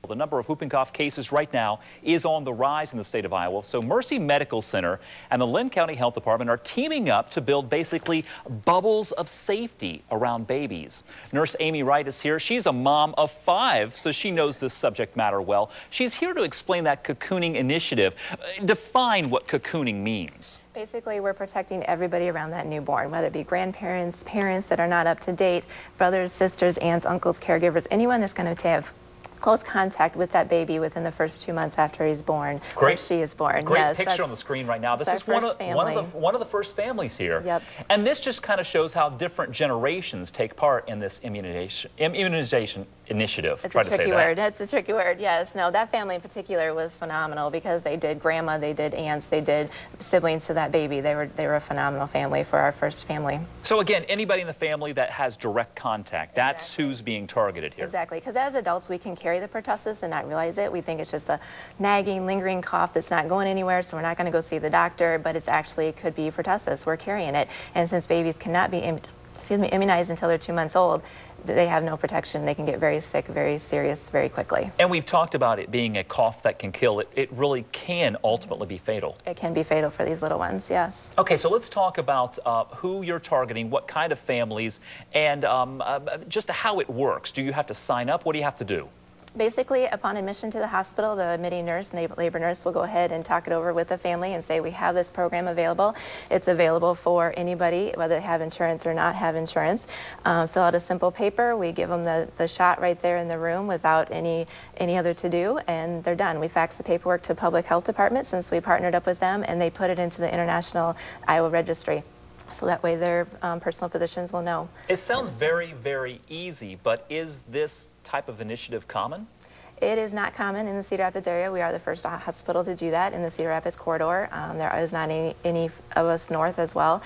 The number of whooping cough cases right now is on the rise in the state of Iowa. So Mercy Medical Center and the Linn County Health Department are teaming up to build basically bubbles of safety around babies. Nurse Amy Wright is here. She's a mom of 5, so she knows this subject matter well. She's here to explain that cocooning initiative. Define what cocooning means. Basically, we're protecting everybody around that newborn, whether it be grandparents, parents that are not up to date, brothers, sisters, aunts, uncles, caregivers, anyone that's going to have close contact with that baby within the first 2 months after he's born or she is born. Great picture on the screen right now. This is one of the first families here. Yep. And this just kind of shows how different generations take part in this immunization initiative. It's a tricky word. It's a tricky word, yes. No, that family in particular was phenomenal because they did grandma, they did aunts, they did siblings to that baby. They were a phenomenal family for our first family. So again, anybody in the family that has direct contact, that's who's being targeted here. Exactly, because as adults we can carry the pertussis and not realize it. We think it's just a nagging, lingering cough that's not going anywhere, so we're not going to go see the doctor, but it's actually could be pertussis. We're carrying it, and since babies cannot be immunized until they're 2 months old, they have no protection. They can get very sick, very serious, very quickly. And we've talked about it being a cough that can kill. It really can ultimately be fatal. It can be fatal for these little ones, yes. Okay, so let's talk about who you're targeting, what kind of families, and just how it works. Do you have to sign up? What do you have to do? Basically, upon admission to the hospital, the admitting nurse and the labor nurse will go ahead and talk it over with the family and say, we have this program available. It's available for anybody, whether they have insurance or not have insurance. Fill out a simple paper. We give them the shot right there in the room without any other to-do, and they're done. We fax the paperwork to Public Health Department since we partnered up with them, and they put it into the International Iowa Registry. So that way their personal physicians will know. It sounds very, very easy, but is this type of initiative common? It is not common in the Cedar Rapids area. We are the first hospital to do that in the Cedar Rapids corridor. There is not any of us north as well.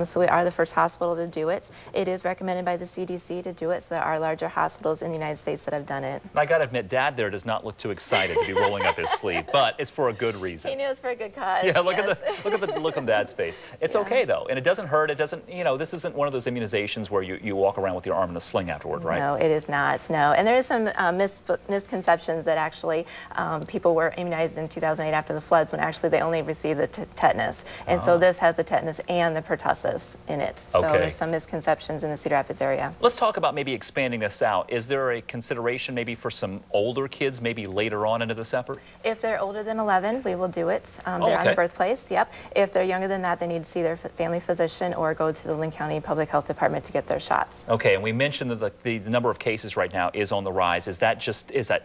So we are the first hospital to do it. It is recommended by the CDC to do it, so there are larger hospitals in the United States that have done it. I got to admit, Dad there does not look too excited to be rolling up his sleeve, but it's for a good reason. He knew it's for a good cause. Yeah, look at the look on Dad's face. It's okay though, and it doesn't hurt. It doesn't, you know, this isn't one of those immunizations where you walk around with your arm in a sling afterward, right? No, it is not. No, and there is some misconceptions that actually people were immunized in 2008 after the floods when actually they only received the tetanus. And so this has the tetanus and the pertussis in it. So there's some misconceptions in the Cedar Rapids area. Let's talk about maybe expanding this out. Is there a consideration maybe for some older kids maybe later on into this effort? If they're older than 11, we will do it. They're on the birthplace, yep. If they're younger than that, they need to see their family physician or go to the Linn County Public Health Department to get their shots. Okay, and we mentioned that the number of cases right now is on the rise. Is that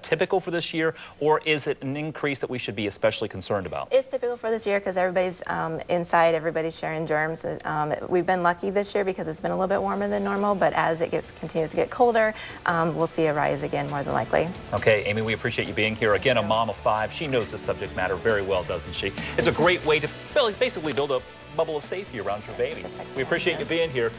typical for this year, or is it an increase that we should be especially concerned about? It's typical for this year because everybody's inside, everybody's sharing germs. We've been lucky this year because it's been a little bit warmer than normal, but as it continues to get colder, we'll see a rise again more than likely. Okay, Amy, we appreciate you being here. Again, a mom of 5. She knows the subject matter very well, doesn't she? It's a great way to basically build a bubble of safety around your baby. We appreciate you being here.